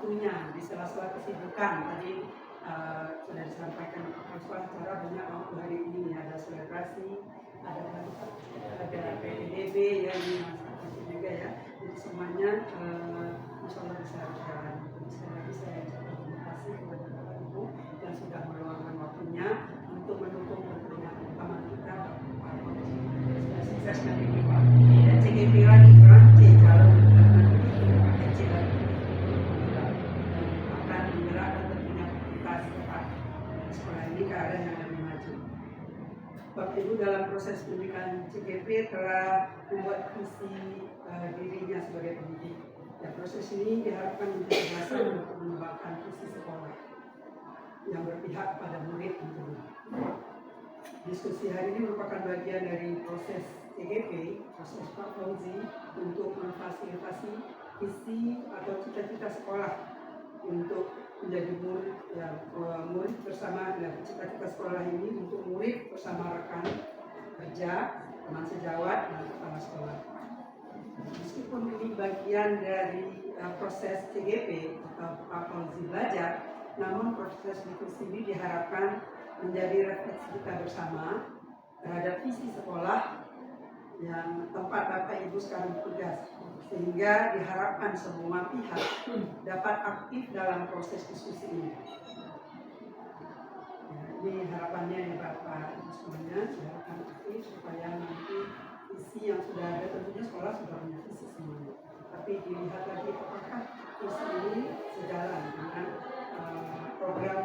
waktunya di sela-sela kesibukan. Tadi sudah disampaikan acara banyak waktu hari ini, ada selebrasi, ada PDB ya, ini masih juga ya. Jadi semuanya insya Allah bisa berjalan. Sekali lagi saya terima kasih kepada Bapak Ibu yang sudah meluangkan waktunya untuk mendukung kepentingan utama kita sukses nanti dan CGP lagi C calon kecil akan menggerakkan kepentingan kita setelah sekolah ini ke arah yang lebih maju. Bapak Ibu dalam proses pendidikan CGP telah membuat visi dirinya sebagai pendidik. Ya, proses ini diharapkan menjadi dasar untuk mengembangkan visi sekolah yang berpihak pada murid tentunya. Diskusi hari ini merupakan bagian dari proses CGP, proses Pak Fauzi untuk memfasilitasi visi atau cita-cita sekolah untuk menjadi murid, ya, murid bersama ya, cita-cita sekolah ini untuk murid bersama rekan kerja, teman sejawat dan kepala sekolah. Meskipun ini bagian dari proses CGP atau Pak Fauzi belajar, namun proses diskusi ini diharapkan menjadi refleksi kita bersama terhadap visi sekolah yang tempat Bapak Ibu sekarang bertugas, sehingga diharapkan semua pihak dapat aktif dalam proses diskusi ini. Ya, ini harapannya ya Bapak Ibu semuanya, diharapkan aktif supaya nanti visi yang sudah ada, tentunya sekolah sudah punya visi semuanya, tapi dilihat lagi apakah visi ini sejalan dengan program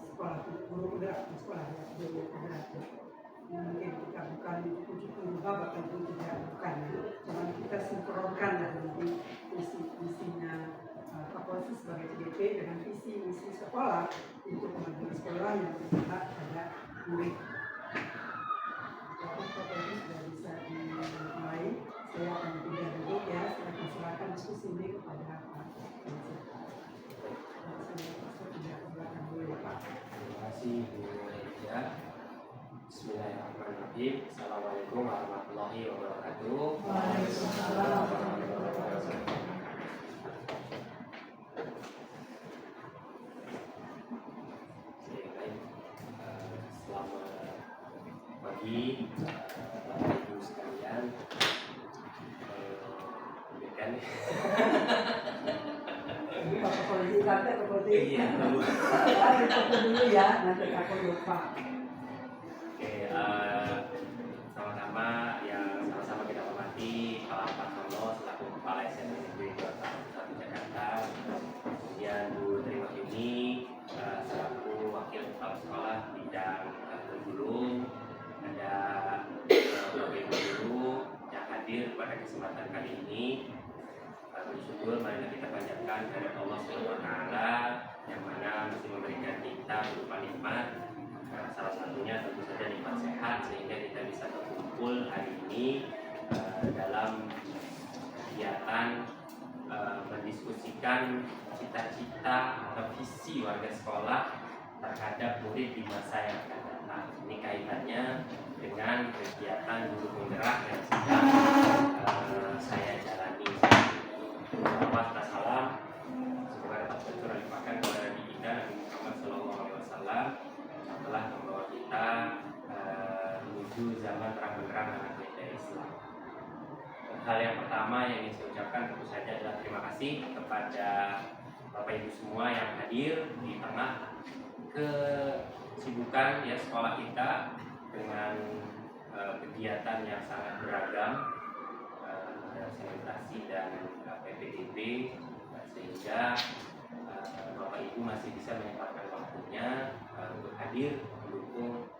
sekolah guru penggerak sekolah ya, guru penggerak. Mungkin kita bukan ujuk ubah, bahkan itu tidak bukan ya. Cuma kita sinkronkan ya nanti visinya Pak Fauzi sebagai CGP dengan visi misi sekolah untuk kemajuan sekolah yang berpihak pada murid. Pak Fauzi sudah bisa dimulai. Saya akan pindah dulu ya. Silakan diskusi ini kepada Pak Fauzi. Terima kasih Bu Eja. Bismillahirrahmanirrahim. Assalamualaikum warahmatullahi wabarakatuh. Waalaikumsalam warahmatullahi wabarakatuh. Selamat pagi Bapak Ibu sekalian. Bapak Polisi sampai ke Polisi. Iya, dulu. Dulu ya, nanti aku lupa. Oke, sama-sama yang sama-sama kita hormati Pak Partono selaku Kepala SMA Negeri 2 Jakarta, kemudian Bu Tri Wahyuni selaku Wakil Kepala Sekolah bidang Gulung, ada Bapak Ibu guru yang hadir pada kesempatan kali ini. Bersyukur marilah kita panjatkan kepada Allah SWT yang mana masih memberikan kita berupa nikmat. Salah satunya tentu saja nikmat sehat sehingga kita bisa berkumpul hari ini dalam kegiatan mendiskusikan cita-cita atau visi warga sekolah terhadap murid di masa yang akan datang. Ini kaitannya dengan kegiatan guru penggerak yang sedang saya jalani. Salam semoga dapat tercurahkan kepada Nabi kita Nabi Muhammad SAW yang telah membawa kita menuju zaman terang benderang dengan media Islam. Hal yang pertama yang ingin saya ucapkan tentu saja adalah terima kasih kepada Bapak Ibu semua yang hadir di tengah kesibukan ya sekolah kita dengan kegiatan yang sangat beragam, sanitation dan PPDB, sehingga Bapak Ibu masih bisa menyempatkan waktunya untuk hadir mendukung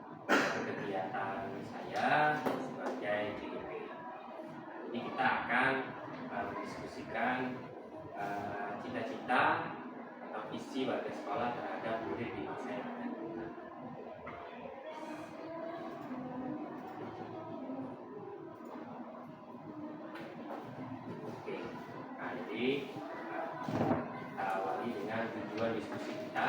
kegiatan saya sebagai CGP. Jadi kita akan mendiskusikan cita-cita atau visi warga sekolah terhadap murid di masa yang akan datang. Oke, nah jadi kita awali dengan tujuan diskusi kita.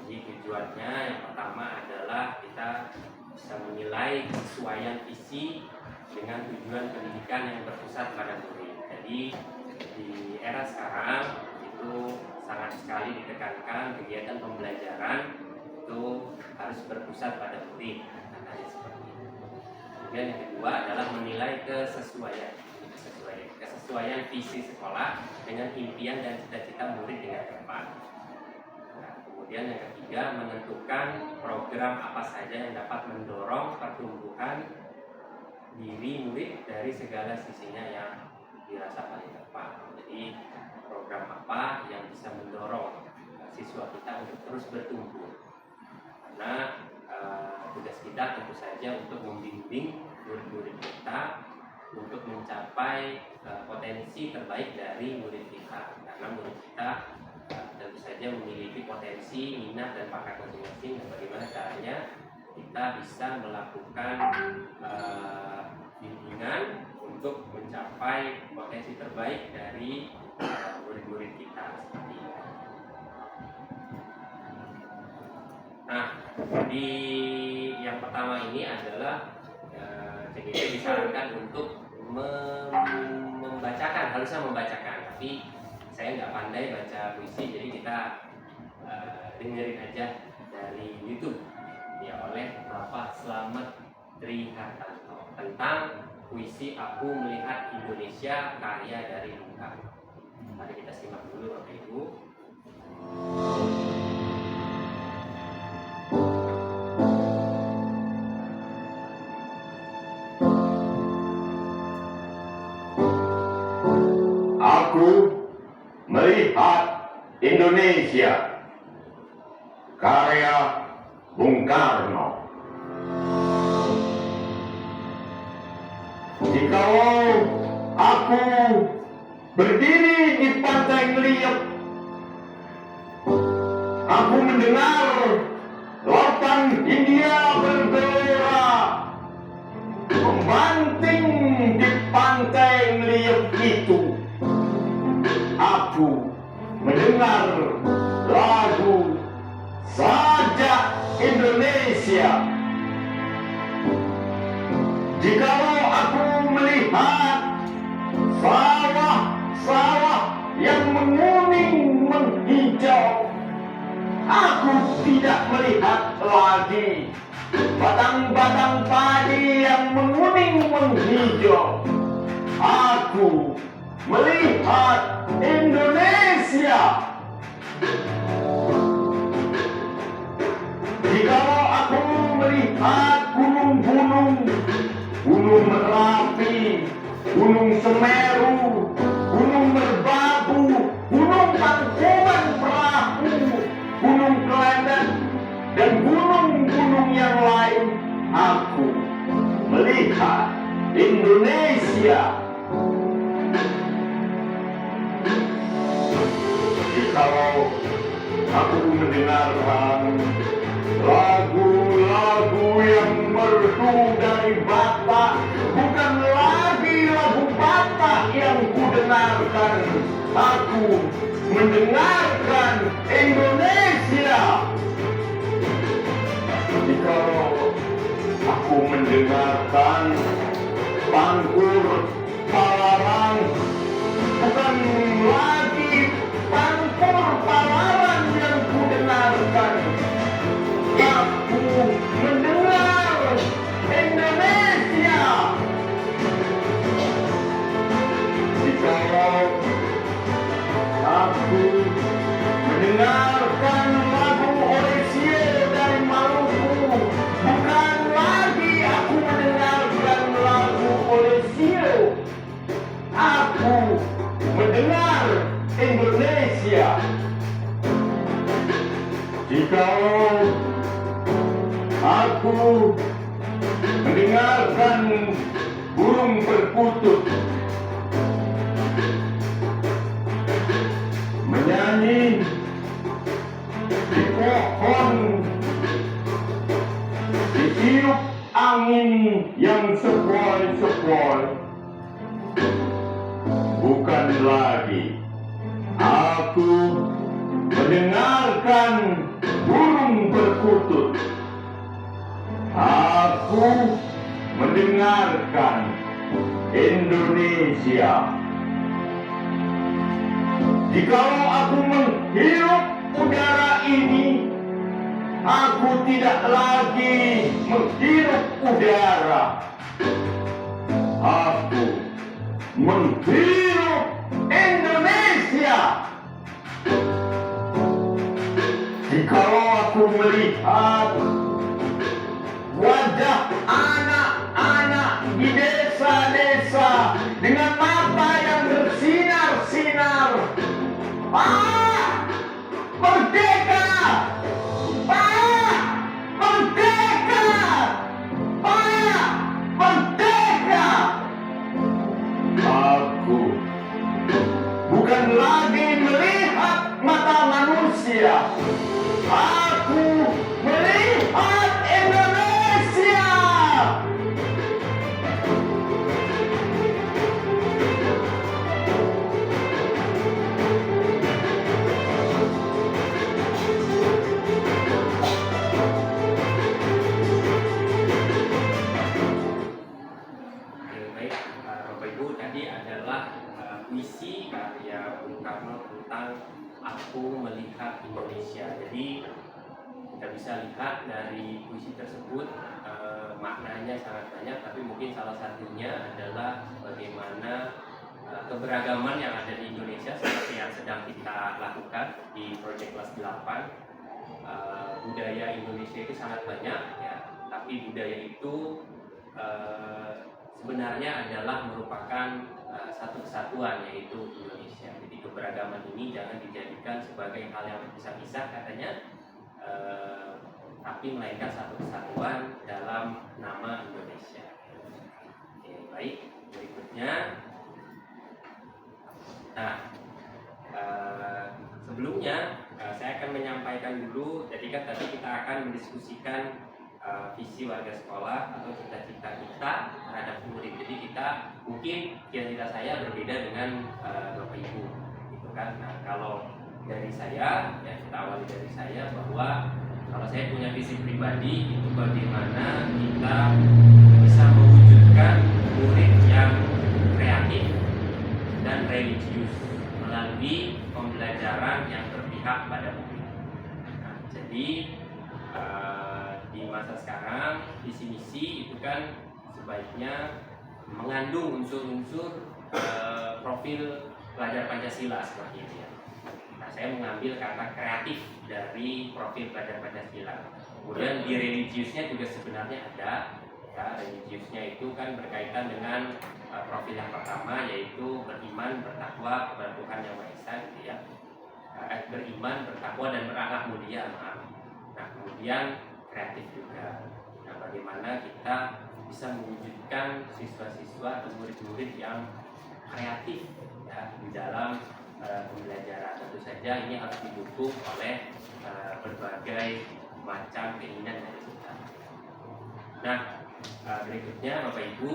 Jadi tujuannya yang pertama adalah kita bisa menilai kesesuaian visi dengan tujuan pendidikan yang berpusat pada murid. Jadi di era sekarang itu itu sangat sekali ditekankan kegiatan pembelajaran itu harus berpusat pada murid, katanya seperti itu. Kemudian yang kedua adalah menilai kesesuaian visi sekolah dengan impian dan cita-cita murid dengan tepat. Nah, kemudian yang ketiga, menentukan program apa saja yang dapat mendorong pertumbuhan diri murid dari segala sisinya yang dirasa paling tepat. Jadi program apa yang bisa mendorong siswa kita untuk terus bertumbuh. Karena tugas kita tentu saja untuk membimbing murid-murid kita untuk mencapai potensi terbaik dari murid kita. Karena murid kita tentu saja memiliki potensi, minat dan bakat masing-masing, dan bagaimana caranya kita bisa melakukan bimbingan untuk mencapai potensi terbaik dari murid-murid kita seperti itu. Nah, di yang pertama ini adalah CGP disarankan untuk harusnya membacakan, tapi saya nggak pandai baca puisi, jadi kita dengerin aja dari YouTube ya oleh Bapak Slamet Trihartanto tentang puisi Aku Melihat Indonesia karya dari Bung Karno. Mari kita simak dulu Bapak Ibu. Aku melihat Indonesia karya Bung Karno. Jikalau aku berdiri di pantai Ngeliep, aku mendengar lautan Hindia bergelora membanting di pantai Ngeliep itu. Aku mendengar lagu Sajak Indonesia. Jikalau aku melihat sawah-sawah yang menguning menghijau, aku tidak melihat lagi batang-batang padi yang menguning menghijau. Aku melihat Indonesia. Jikalau aku melihat gunung-gunung, Gunung Merapi, Gunung Semeru, Gunung Merbabu, Gunung Tangkuban Perahu, Gunung Klemet, dan gunung-gunung yang lain, aku melihat Indonesia. Jikalau aku mendengarkan lagu-lagu yang merdu dari Batak, bukan lagi lagu Batak yang kudengarkan, aku mendengarkan Indonesia. Jikalau aku mendengarkan Pangkur Palaran, bukan lagi Pangkur Palaran yang kudengarkan, aku mendengar Indonesia. Jikalau aku mendengarkan lagu Oresio dari Maluku, bukan lagi aku mendengarkan lagu Oresio, aku mendengar Indonesia. Jikalau aku mendengarkan burung perkutut menyanyi di pohon, ditiup angin yang sepoi-sepoi, bukan lagi aku mendengarkan burung perkutut, aku mendengarkan Indonesia. Jikalau aku menghirup udara ini, aku tidak lagi menghirup udara. Aku menghirup Indonesia. Jikalau aku melihat wajah anak-anak di desa-desa dengan mata yang bersinar-sinar, Pak, merdeka! Pak, merdeka! Pak, merdeka! Aku bukan lagi melihat mata manusia. Aku melihat Indonesia. Oke, baik, Bapak Ibu, tadi adalah puisi karya Bung Karno tentang Aku Melihat Indonesia. Jadi kita bisa lihat dari puisi tersebut maknanya sangat banyak, tapi mungkin salah satunya adalah bagaimana keberagaman yang ada di Indonesia seperti yang sedang kita lakukan di proyek kelas 8. Budaya Indonesia itu sangat banyak ya, tapi budaya itu sebenarnya adalah merupakan satu kesatuan, yaitu Indonesia. Jadi keberagaman ini jangan dijadikan sebagai hal yang terpisah-pisah katanya, tapi melainkan satu kesatuan dalam nama Indonesia. Oke, baik, berikutnya. Nah, sebelumnya saya akan menyampaikan dulu. Jadi kan tadi kita akan mendiskusikan visi warga sekolah atau cita-cita kita terhadap murid. Jadi kita mungkin cita-cita saya berbeda dengan Bapak Ibu, gitu kan. Nah, kalau dari saya, ya kita awali dari saya bahwa kalau saya punya visi pribadi itu bagaimana kita bisa mewujudkan murid yang kreatif dan religius melalui pembelajaran yang berpihak pada murid. Nah, jadi di masa sekarang visi-misi itu kan sebaiknya mengandung unsur-unsur profil pelajar Pancasila seperti itu ya. Nah, saya mengambil kata kreatif dari profil pelajar Pancasila. Kemudian di religiusnya juga sebenarnya ada. Ya, religiusnya itu kan berkaitan dengan profil yang pertama, yaitu beriman, bertakwa kepada Tuhan Yang Maha Esa, gitu ya. Beriman, bertakwa dan berakhlak mulia. Nah, kemudian kreatif juga. Nah, bagaimana kita bisa mewujudkan siswa-siswa atau murid-murid yang kreatif ya di dalam pembelajaran. Tentu saja ini harus didukung oleh berbagai macam keinginan dari kita. Nah, berikutnya Bapak Ibu,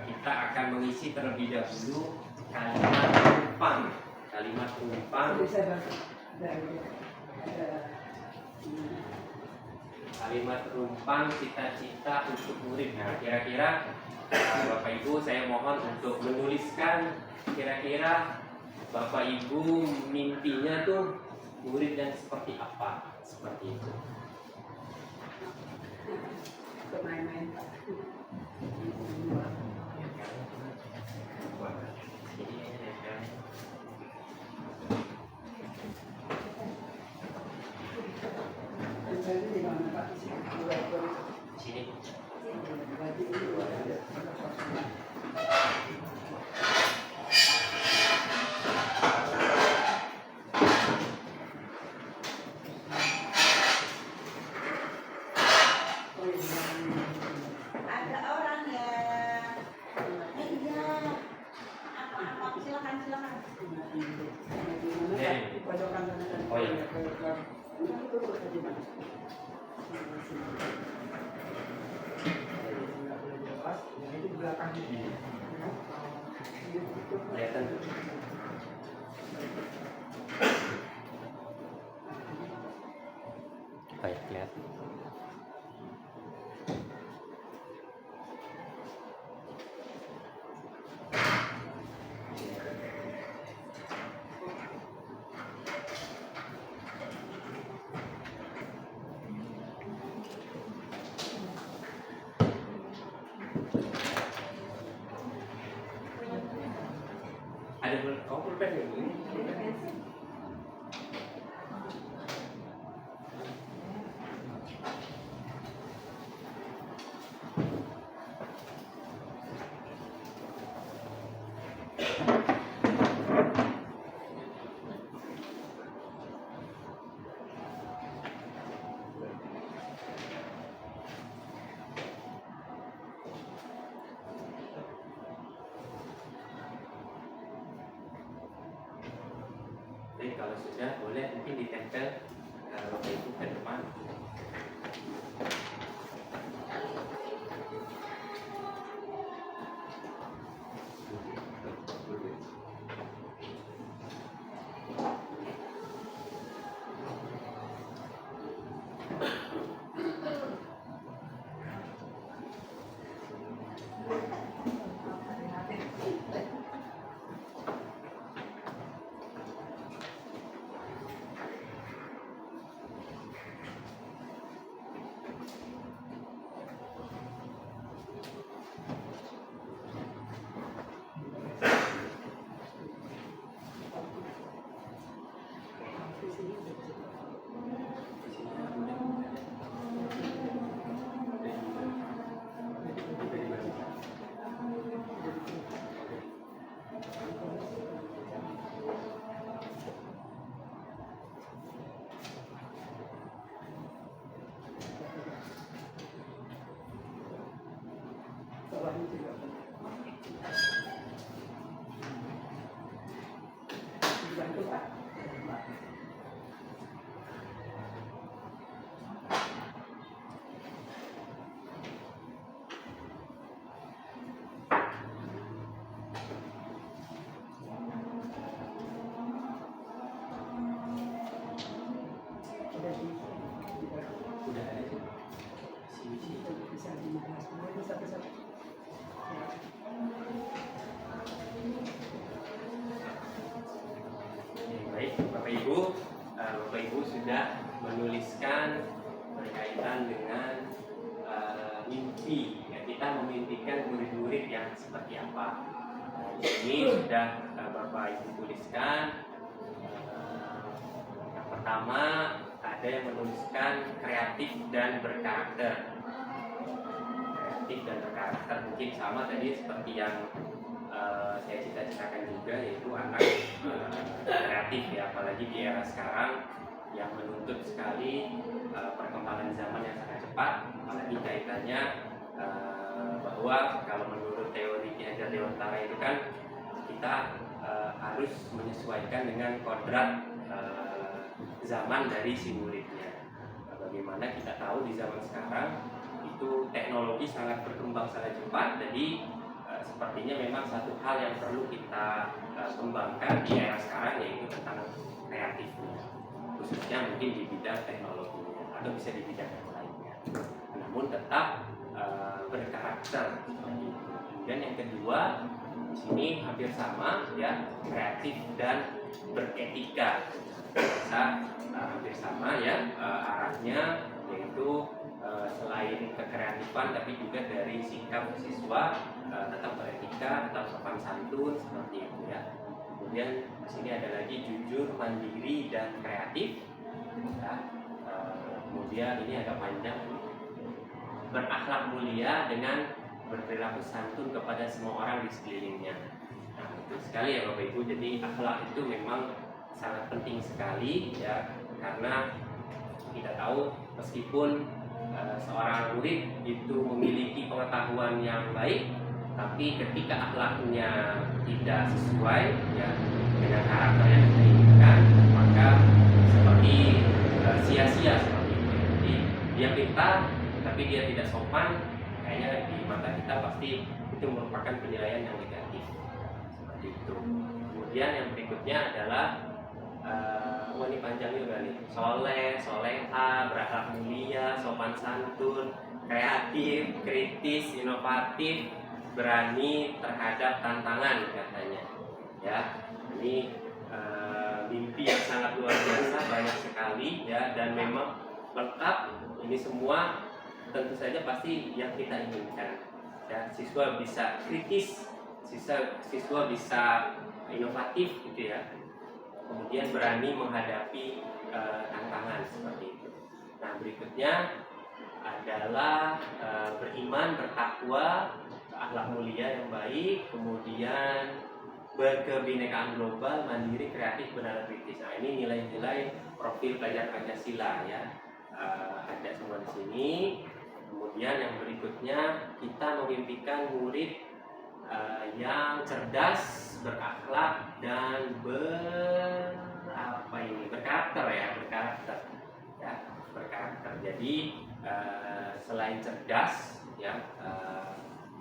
kita akan mengisi terlebih dahulu kalimat rumpang. Kalimat rumpang. Kalimat rumpang cita-cita untuk murid. Nah, kira-kira Bapak Ibu saya mohon untuk menuliskan kira-kira Bapak Ibu mimpinya tuh murid yang seperti apa? Seperti itu. Main-main. Sini. Ada orang ya. Iya. Apa? Silakan. Oh iya. Kelihatan tuh. Baik, kelihatan. pulpen ini. Jadi kalau sudah boleh mungkin ditempel Bapak Ibu ke depan. Bawahnya juga. Dibantu Pak. Udah ada sih. Sini. Bisa dibahas dulu satu-satu. Baik, Bapak Ibu sudah menuliskan berkaitan dengan mimpi. Ya, kita memimpikan murid-murid yang seperti apa. Di sini sudah Bapak Ibu tuliskan. Yang pertama ada yang menuliskan kreatif dan berkarakter. Kreatif dan berkarakter mungkin sama tadi seperti yang saya cita-citakan juga, yaitu anak kreatif ya, apalagi di era sekarang yang menuntut sekali perkembangan zaman yang sangat cepat, apalagi kaitannya bahwa kalau menurut teori Ki Hajar Dewantara itu kan kita harus menyesuaikan dengan kodrat zaman dari si muridnya. Bagaimana kita tahu di zaman sekarang itu teknologi sangat berkembang sangat cepat, jadi sepertinya memang satu hal yang perlu kita kembangkan di era sekarang, yaitu tentang kreatifnya, khususnya mungkin di bidang teknologinya atau bisa di bidang yang lainnya, namun tetap berkarakter. Dan yang kedua di sini hampir sama ya, kreatif dan beretika. Bisa hampir sama ya arahnya, yaitu selain kekreatifan tapi juga dari sikap siswa tetap beretika, tetap sopan santun seperti itu ya. Kemudian di sini ada lagi jujur, mandiri dan kreatif. Ya. Kemudian ini agak panjang, berakhlak mulia dengan berperilaku santun kepada semua orang di sekelilingnya. Nah, itu sekali ya Bapak Ibu. Jadi akhlak itu memang sangat penting sekali ya, karena kita tahu meskipun seorang murid itu memiliki pengetahuan yang baik, tapi ketika akhlaknya tidak sesuai ya dengan karakter yang kita inginkan, maka seperti sia-sia seperti itu. Jadi dia pintar tapi dia tidak sopan, kayaknya di mata kita pasti itu merupakan penilaian yang negatif seperti itu. Kemudian yang berikutnya adalah ini panjang juga nih, soleh, soleha, berakhlak mulia, sopan santun, kreatif, kritis, inovatif, berani terhadap tantangan katanya. Ya, ini mimpi yang sangat luar biasa, banyak sekali ya, dan memang lengkap. Ini semua tentu saja pasti yang kita inginkan. Ya, siswa bisa kritis, siswa bisa inovatif gitu ya, kemudian berani menghadapi tantangan seperti itu. Nah, berikutnya adalah beriman, bertakwa, akhlak mulia yang baik, kemudian berkebinekaan global, mandiri, kreatif, benar kritis. Nah, ini nilai-nilai profil pelajar Pancasila ya. Ada semua di sini. Kemudian yang berikutnya kita memimpikan murid yang cerdas, berakhlak dan berkarakter ya, berkarakter. Jadi selain cerdas ya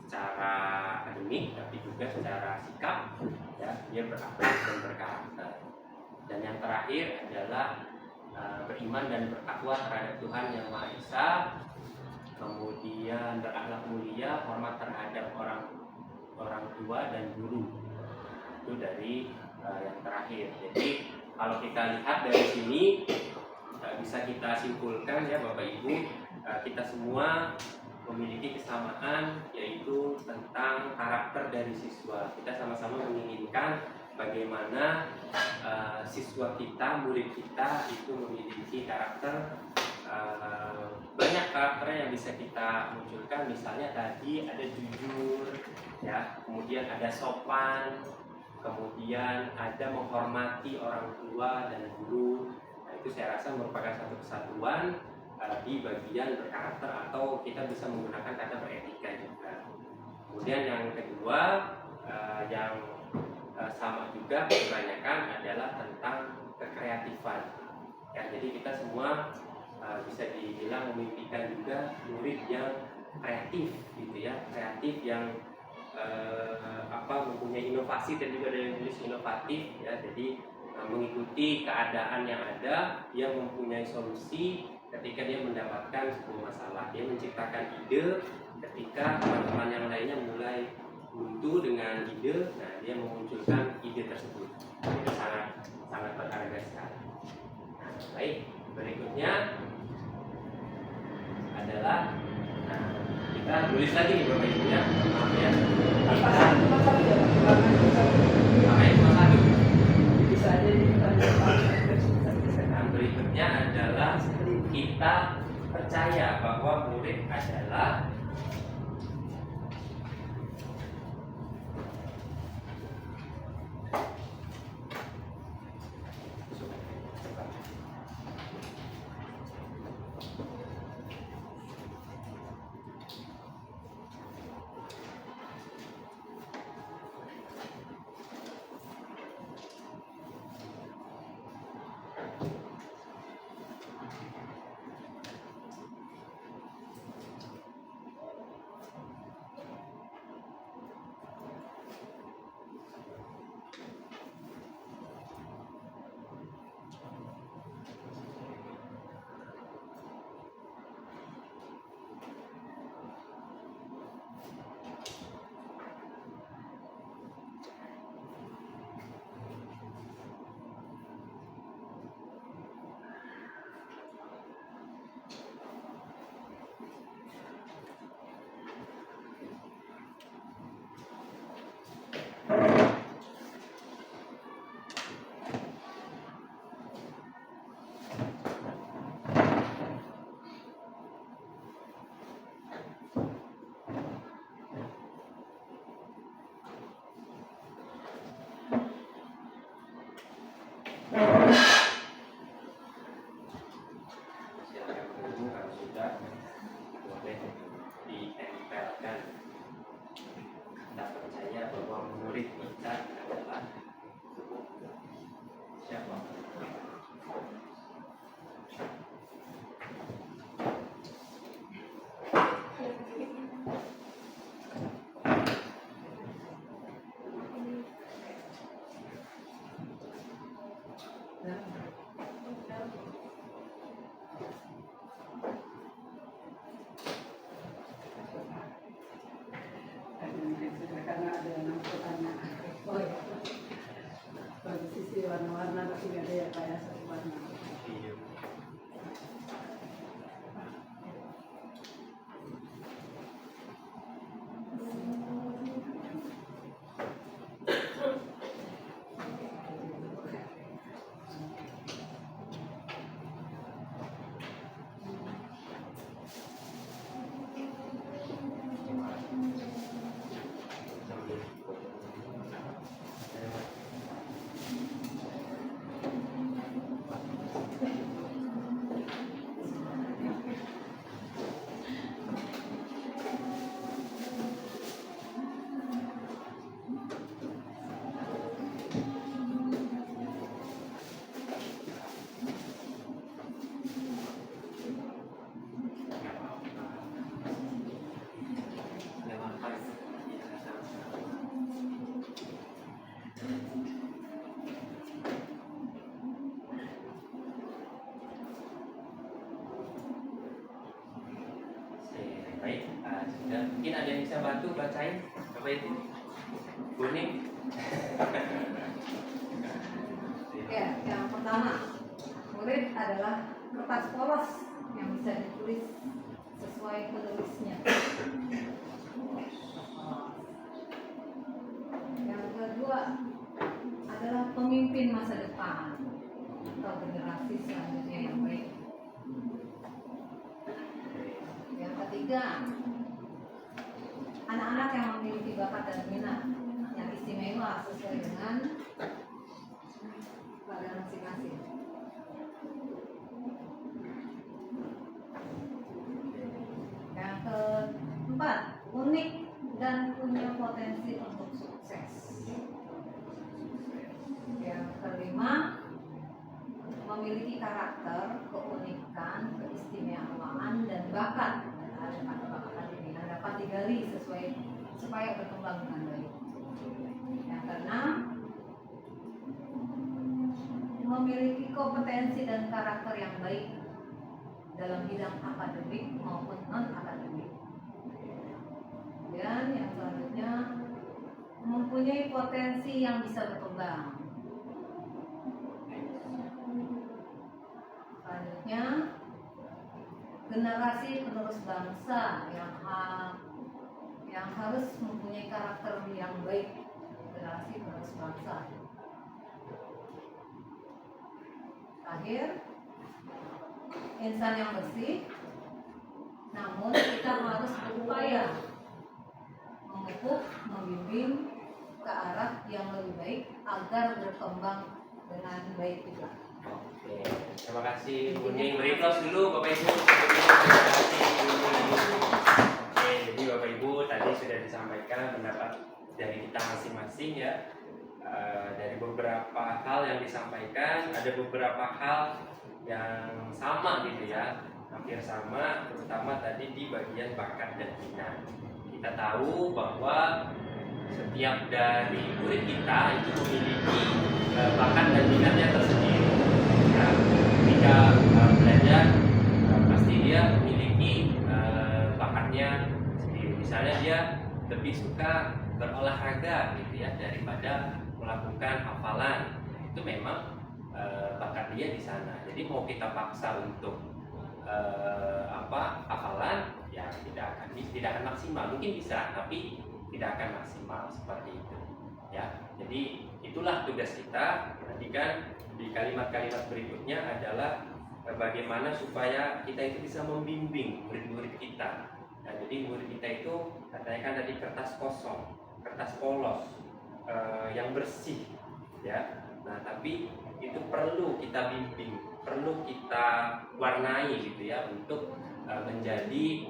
secara akademik, tapi juga secara sikap ya, dia berakhlak dan berkarakter. Dan yang terakhir adalah beriman dan bertakwa terhadap Tuhan Yang Maha Esa, kemudian berakhlak mulia, hormat terhadap orang tua dan guru. Itu dari yang terakhir. Jadi kalau kita lihat dari sini bisa kita simpulkan ya Bapak Ibu, kita semua memiliki kesamaan, yaitu tentang karakter dari siswa. Kita sama-sama menginginkan bagaimana siswa kita, murid kita itu memiliki karakter. Banyak karakter yang bisa kita munculkan, misalnya tadi ada jujur ya, kemudian ada sopan, kemudian ada menghormati orang tua dan guru. Nah, itu saya rasa merupakan satu kesatuan di bagian berkarakter, atau kita bisa menggunakan kata beretika juga. Kemudian yang kedua yang sama juga kebanyakan adalah tentang kekreatifan ya. Jadi kita semua bisa dibilang memimpikan juga murid yang kreatif gitu ya, kreatif yang mempunyai inovasi, dan juga ada yang tulis inovatif ya. Jadi mengikuti keadaan yang ada, dia mempunyai solusi ketika dia mendapatkan sebuah masalah, dia menciptakan ide ketika teman-teman yang lainnya mulai buntu dengan ide, nah dia memunculkan ide tersebut. Itu sangat berharga sekali. Nah, baik, berikutnya adalah kita tulis lagi nih Bapak Ibu ya. Maaf ya. Cuma satu. Bisa aja Nah, berikutnya adalah kita percaya bahwa murid adalah karena ada 6 pertanyaan. Oh ya. Bagi sisi warna-warna tapi nggak ada ya kayak satu warna. Sudah. Mungkin ada yang bisa bantu bacain apa itu? Kuning. Ya, yang pertama, murid adalah kertas polos yang bisa ditulis sesuai penulisnya. Yang kedua adalah pemimpin masa depan atau generasi selanjutnya yang baik. Yang ketiga, anak-anak yang memiliki bakat dan minat yang istimewa sesuai dengan bagian masing-masing. Yang keempat, unik dan punya potensi untuk sukses. Yang kelima, memiliki karakter, keunikan, keistimewaan, dan bakat. Ada bakat ini yang dapat digali sesuai supaya berkembang dengan baik. Yang keenam, memiliki kompetensi dan karakter yang baik dalam bidang akademik maupun non akademik. Dan yang selanjutnya, mempunyai potensi yang bisa berkembang. Selanjutnya, generasi penerus bangsa yang harus mempunyai karakter yang baik. Generasi penerus bangsa. Terakhir, insan yang bersih, namun kita harus berupaya memupuk, membimbing ke arah yang lebih baik agar berkembang dengan baik juga. Oke, terima kasih Bu Ning. Beri aplaus dulu Bapak Ibu. Terima kasih Bu Ning. Oke, jadi Bapak Ibu tadi sudah disampaikan pendapat dari kita masing-masing ya. Dari beberapa hal yang disampaikan, ada beberapa hal yang sama gitu ya, hampir sama, terutama tadi di bagian bakat dan minat. Kita tahu bahwa setiap dari murid kita itu memiliki bakat dan minatnya tersendiri. Ya, ketika belajar, pasti dia memiliki bakatnya sendiri. Misalnya dia lebih suka berolahraga gitu ya daripada melakukan hafalan, itu memang bakat dia di sana. Jadi mau kita paksa untuk hafalan, ya tidak akan maksimal. Mungkin bisa, tapi tidak akan maksimal seperti itu. Ya, jadi itulah tugas kita. Nanti kan di kalimat-kalimat berikutnya adalah bagaimana supaya kita itu bisa membimbing murid-murid kita. Nah, jadi murid kita itu katanya kan tadi kertas kosong, kertas polos. Yang bersih ya. Nah, tapi itu perlu kita bimbing, perlu kita warnai gitu ya untuk menjadi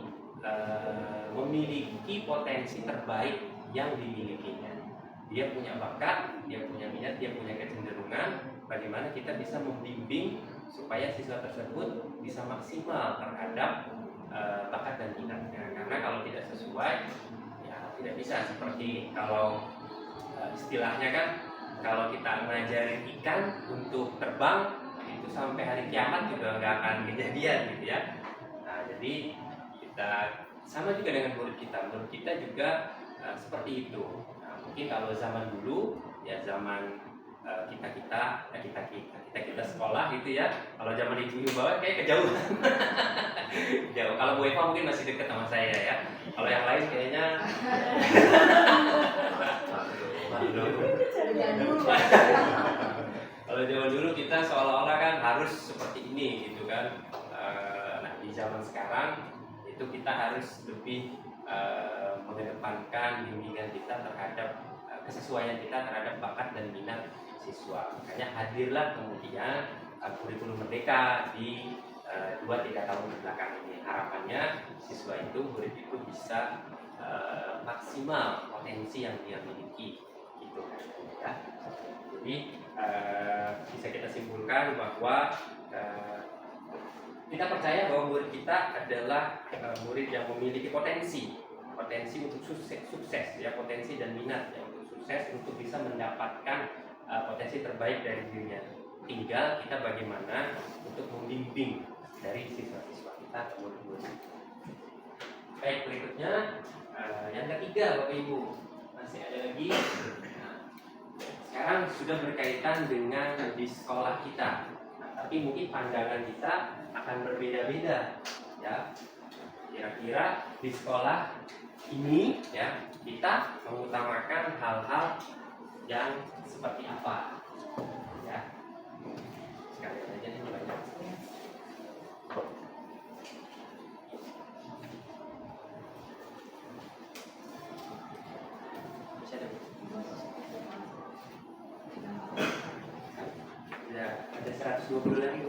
memiliki potensi terbaik yang dimilikinya. Dia punya bakat, dia punya minat, dia punya kecenderungan. Bagaimana kita bisa membimbing supaya siswa tersebut bisa maksimal terhadap bakat dan minatnya. Karena kalau tidak sesuai, ya tidak bisa. Seperti kalau istilahnya kan, kalau kita ngajarin ikan untuk terbang itu sampai hari kiamat juga nggak akan kejadian gitu ya. Nah, jadi kita sama juga dengan murid kita juga seperti itu. Nah, mungkin kalau zaman dulu ya zaman kita sekolah gitu ya. Kalau zaman ibu bawa kayak kejauhan. Jauh. Kalau Bu Eva mungkin masih dekat sama saya ya. Kalau yang lain kayaknya kalau zaman dulu kita seolah-olah kan harus seperti ini gitu kan. Nah, di zaman sekarang itu kita harus lebih mengedepankan bimbingan kita terhadap kesesuaian kita terhadap bakat dan minat siswa. Makanya hadirlah kemudian kurikulum merdeka di 2-3 tahun belakang ini. Harapannya siswa itu, murid itu bisa maksimal potensi yang dia miliki gitu ya. Jadi bisa kita simpulkan bahwa kita percaya bahwa murid kita adalah murid yang memiliki potensi untuk sukses ya, potensi dan minat ya, untuk sukses, untuk bisa mendapatkan potensi terbaik dari dirinya. Tinggal kita bagaimana untuk membimbing dari siswa-siswa kita atau murid-murid. Baik, berikutnya yang ketiga Bapak Ibu, masih ada lagi. Nah, sekarang sudah berkaitan dengan di sekolah kita. Nah, tapi mungkin pandangan kita akan berbeda-beda, ya. Kira-kira di sekolah ini, ya, kita mengutamakan hal-hal yang seperti apa, ya. Sekalian aja nih banyak. Bisa ada. Ya, ada 120 lagi.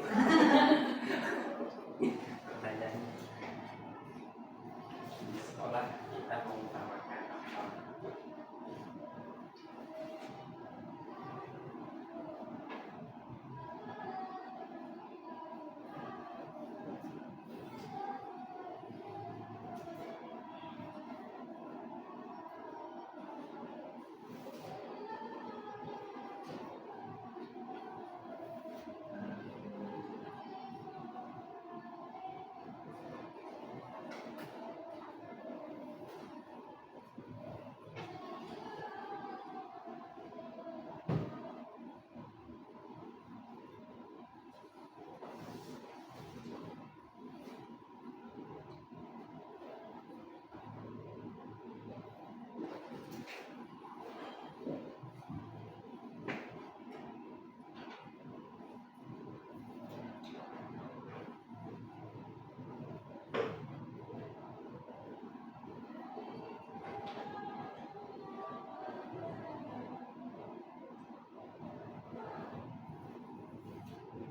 Pertanyaan. Di sekolah kita mengutamakan apa?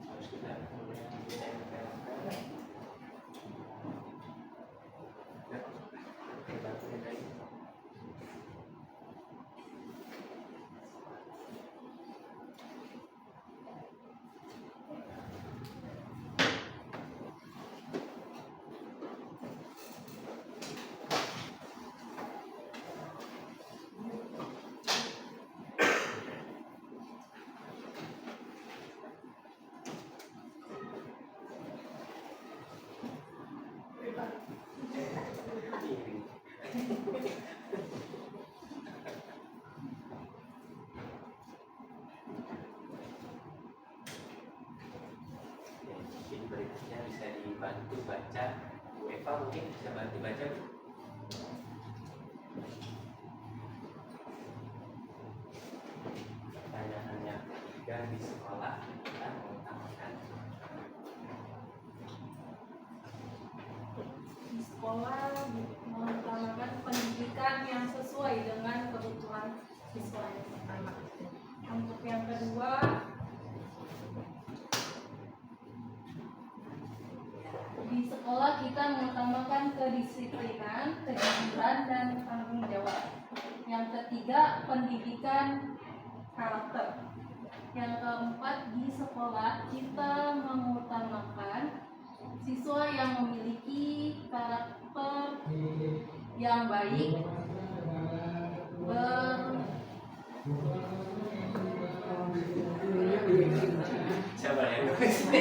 Harus kita mungkin berikutnya bisa dibantu baca. Bu Eva mungkin bisa bantu baca, Bu. Pertanyaannya ketiga, di sekolah kita mengutamakan Di sekolah mengutamakan pendidikan yang sesuai dengan kebutuhan siswa yang pertama. Untuk yang kedua, di sekolah kita mengutamakan kedisiplinan, kejujuran, dan tanggung jawab. Yang ketiga, pendidikan karakter. Yang keempat, di sekolah kita mengutamakan siswa yang memiliki karakter yang baik, siapa yang berprestasi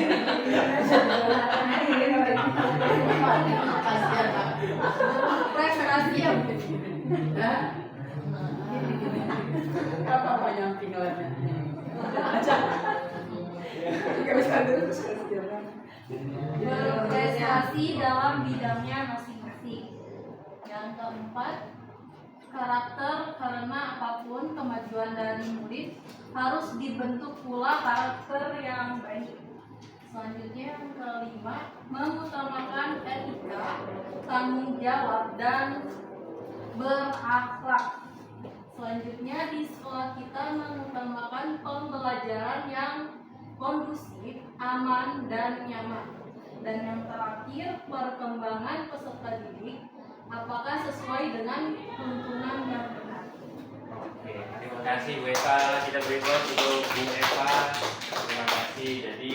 yang Apa yang tinggalnya? Nggak bisa dulu terus kasih jalan. berprestasi dalam bidangnya masing-masing. Yang keempat, karakter, karena apapun kemajuan dari murid harus dibentuk pula karakter yang baik. Selanjutnya yang kelima, mengutamakan etika, tanggung jawab, dan berakhlak. Selanjutnya di sekolah kita mengutamakan pembelajaran yang kondusif, aman, dan nyaman. Dan yang terakhir, perkembangan peserta didik apakah sesuai dengan tuntunan yang benar. Oke, terima kasih Bu Eva. Kita beri applause untuk Bu Eva. Terima kasih. Jadi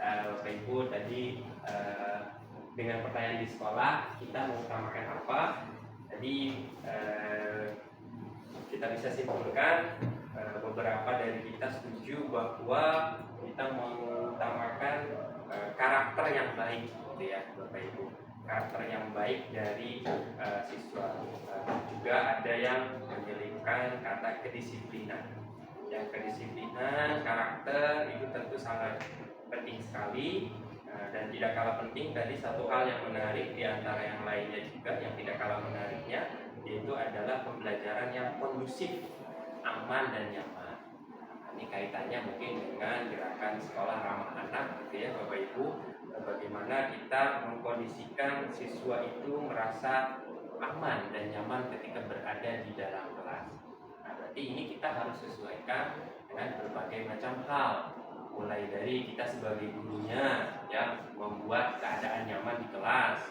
Bapak Ibu tadi dengan pertanyaan di sekolah kita mengutamakan apa? Tadi kita bisa simpulkan beberapa dari kita setuju bahwa kita mengutamakan karakter yang baik gitu ya Bapak Ibu, karakter yang baik dari siswa. Juga ada yang menyelipkan kata kedisiplinan. Ya, kedisiplinan, karakter itu tentu sangat penting sekali. Dan tidak kalah penting tadi satu hal yang menarik di antara yang lainnya juga yang tidak kalah menariknya, yaitu adalah pembelajaran yang kondusif, aman dan nyaman. Ini kaitannya mungkin dengan gerakan sekolah ramah anak gitu ya Bapak Ibu, bagaimana kita mengkondisikan siswa itu merasa aman dan nyaman ketika berada di dalam kelas. Nah, berarti ini kita harus sesuaikan dengan berbagai macam hal, mulai dari kita sebagai gurunya ya membuat keadaan nyaman di kelas,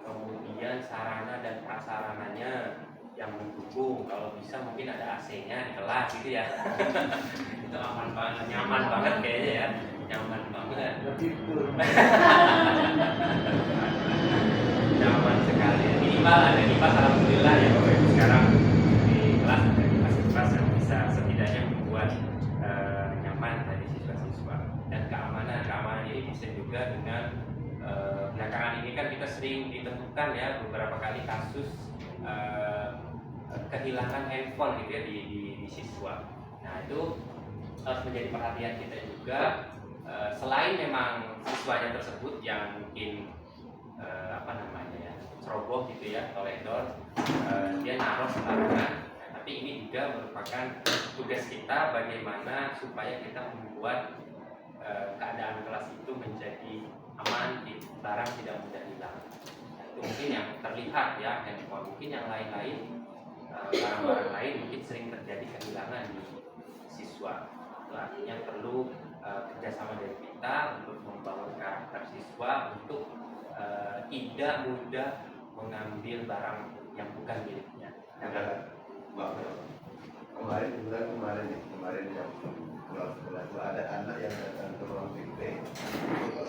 kemudian sarana dan prasarananya yang mendukung, kalau bisa mungkin ada AC-nya di kelas gitu ya. Itu aman banget, nyaman banget kayaknya ya, nyaman banget. Nyaman sekali. Minimal ada kipas, alhamdulillah ya Bapak Ibu, sekarang di kelas ada kipas yang bisa setidaknya membuat nyaman dari siswa-siswa. Dan keamanan ini bisa juga dengan belakangan ini kan kita sering ditemukan ya beberapa kali kasus kehilangan handphone gitu ya di siswa. Nah itu harus menjadi perhatian kita juga. Selain memang siswanya tersebut yang mungkin ceroboh gitu ya, koledor, dia naruh sembarangan. Tapi ini juga merupakan tugas kita bagaimana supaya kita membuat keadaan kelas itu menjadi aman, barang tidak mudah hilang. Nah, itu mungkin yang terlihat ya handphone. Mungkin yang lain-lain, barang-barang lain mungkin sering terjadi kehilangan di siswa. Itu artinya perlu kerjasama dari kita untuk membangun karakter siswa untuk tidak mudah mengambil barang yang bukan miliknya. Kemarin yang pulang sekolah itu ada anak yang datang ke ruang BP,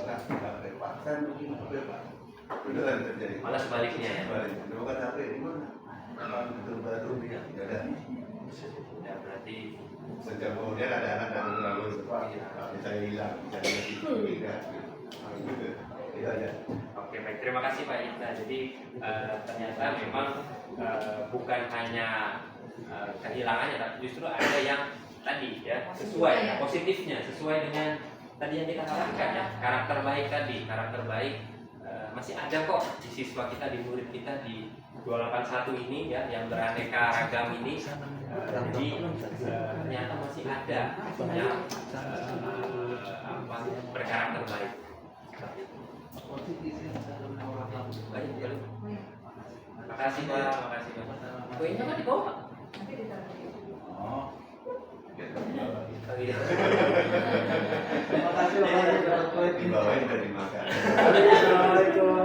nggak paksa mungkin apa, beneran terjadi. Malah sebaliknya ya. Sebaliknya, bukan HP di mana? Memang betul baru dia tidak ada. Ya berarti Sejak kemudian ada anak dan lalu sepak, saya hilang, saya tidak. Itu aja. Oke, baik. Terima kasih Pak Ita. Jadi ternyata memang bukan hanya kehilangannya, tapi justru ada yang tadi ya sesuai ya, positifnya sesuai dengan tadi yang kita harapkan ya, karakter baik tadi, karakter baik masih ada kok di siswa kita, di murid kita di 281 ini ya, yang beraneka ragam ini. Jadi ternyata masih ada yang berkarakter baik. Baik, ya. Terima kasih Pak, terima kasih Pak. Kuenya kan di bawah. Nanti ditaruh. Oh. Oh, iya. Terima kasih Bapak. Di bawah juga dimakan. Assalamualaikum.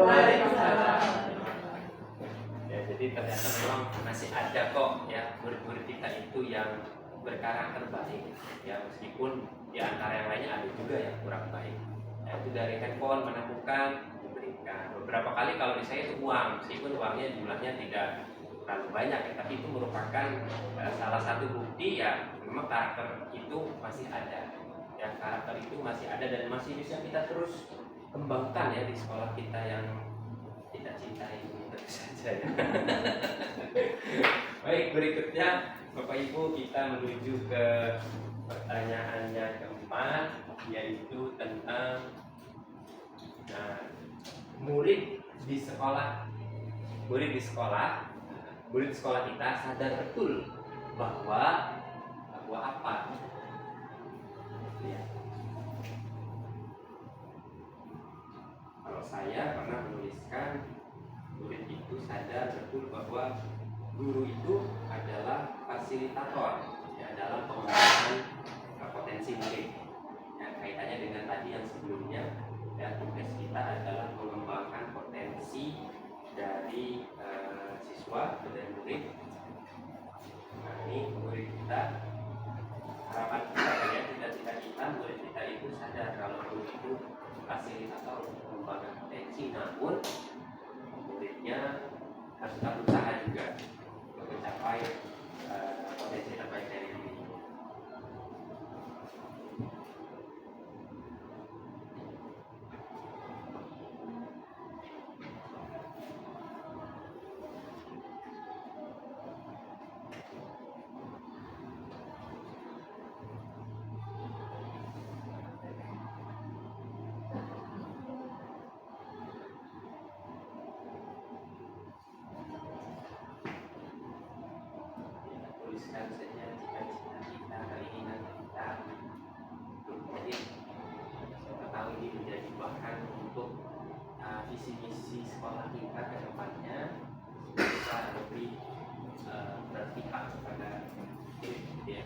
Ya, jadi ternyata memang masih ada kok ya murid-murid kita itu yang berkarakter baik ya, meskipun di antara yang lainnya ada juga yang kurang baik. Ya, itu dari handphone menemukan diberikan. Beberapa kali kalau di saya itu uang, meskipun uangnya jumlahnya tidak terlalu banyak ya, tapi itu merupakan salah satu bukti ya memang karakter itu masih ada. Ya, karakter itu masih ada dan masih bisa kita terus kembangkan ya di sekolah kita yang kita cintai tentu saja ya. Baik, berikutnya Bapak Ibu kita menuju ke pertanyaannya keempat, yaitu tentang murid di sekolah kita sadar betul bahwa apa ya. Kalau saya pernah menuliskan murid itu sadar betul bahwa guru itu adalah fasilitator ya, dalam pengembangan potensi murid. Ya, kaitannya dengan tadi yang sebelumnya ya, tugas kita adalah mengembangkan potensi dari siswa dan murid. Nah, ini murid kita, harapan kita ya, cita-cita kita murid kita itu sadar kalau guru itu fasilitator untuk mengembangkan potensi, namun muridnya harus tetap berusaha juga untuk mencapai potensi terbaik dari diri. meneruskan saja cita-cita kita, keinginan kita. Jadi siapa tahu ini menjadi bahan untuk visi misi sekolah kita ke depannya bisa lebih berpihak kepada dia.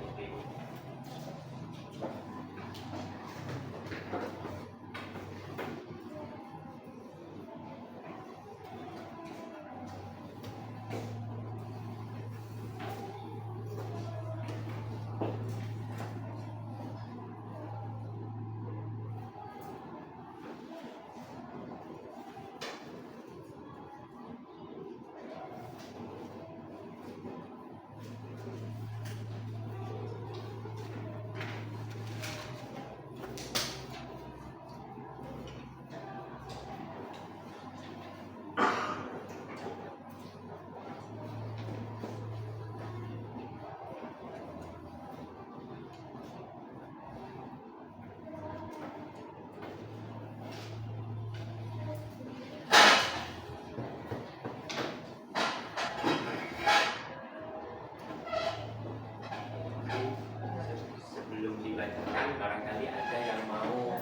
Sebelum dibacakan, barangkali ada yang mau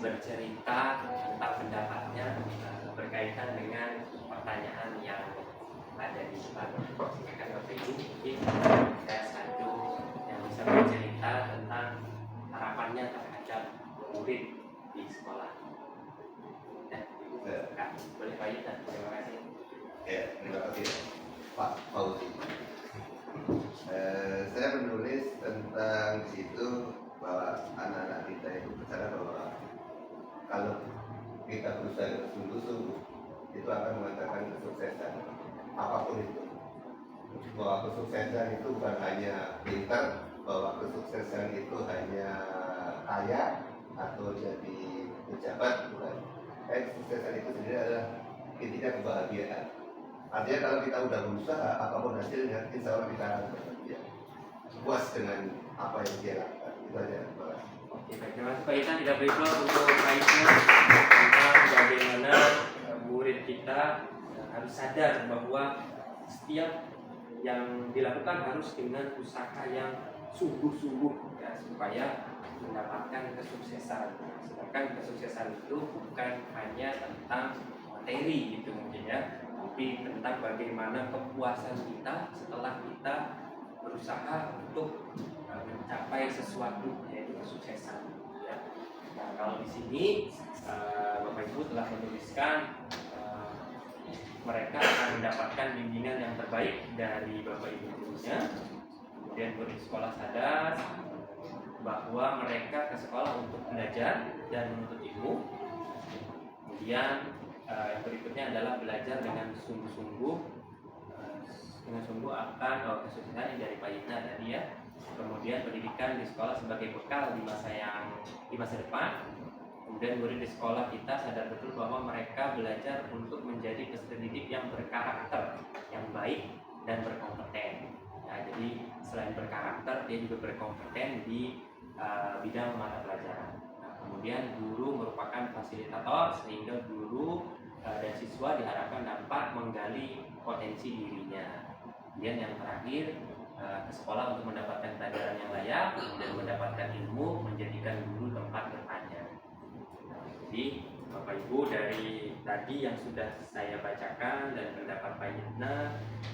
bercerita tentang pendapatnya berkaitan dengan pertanyaan yang ada di depan. Silakan Bapak Ibu, mungkin ada satu yang bisa bercerita tentang harapannya terhadap murid di sekolah. Dan Ibu, silakan. Boleh Pak Yuta, terima kasih. Ya, terima kasih Pak Fauzi. Saya menulis tentang situ bahwa anak-anak kita itu bicara bahwa kalau kita berusaha sungguh-sungguh itu akan mengantarkan kesuksesan apapun itu. Bahwa kesuksesan itu bukan hanya pintar, bahwa kesuksesan itu hanya kaya atau jadi pejabat, bukan. Kesuksesan itu sendiri adalah intinya kebahagiaan. Artinya kalau kita udah berusaha apapun hasilnya, insya Allah kita akan bahagia, puas dengan apa yang dia lakukan. Itu aja. Oke, baik. Terima kasih Pak Yuta. Tidak berikut untuk Pak Yuta tentang bagaimana murid kita harus sadar bahwa setiap yang dilakukan harus dengan usaha yang sungguh-sungguh ya, supaya mendapatkan kesuksesan. Sedangkan kesuksesan itu bukan hanya tentang materi gitu mungkin ya, tapi tentang bagaimana kepuasan kita setelah kita berusaha untuk mencapai sesuatu, yaitu kesuksesan ya. Nah, kalau di sini Bapak Ibu telah menuliskan mereka akan mendapatkan bimbingan yang terbaik dari Bapak Ibu gurunya. Kemudian murid sekolah sadar bahwa mereka ke sekolah untuk belajar dan menuntut ilmu. Kemudian yang berikutnya adalah belajar dengan sungguh-sungguh akan kesuksesan yang dari Pak Yuta tadi ya. Kemudian pendidikan di sekolah sebagai bekal di masa depan. Kemudian murid di sekolah kita sadar betul bahwa mereka belajar untuk menjadi peserta didik yang berkarakter, yang baik dan berkompeten. Nah, jadi selain berkarakter, dia juga berkompeten di bidang mata pelajaran. Nah, kemudian guru merupakan fasilitator sehingga guru dan siswa diharapkan dapat menggali potensi dirinya. Kemudian yang terakhir, ke sekolah untuk mendapatkan pelajaran yang layak dan mendapatkan ilmu, menjadikan guru tempat bertanya. Jadi Bapak Ibu dari tadi yang sudah saya bacakan dan pendapat Pak Yuta,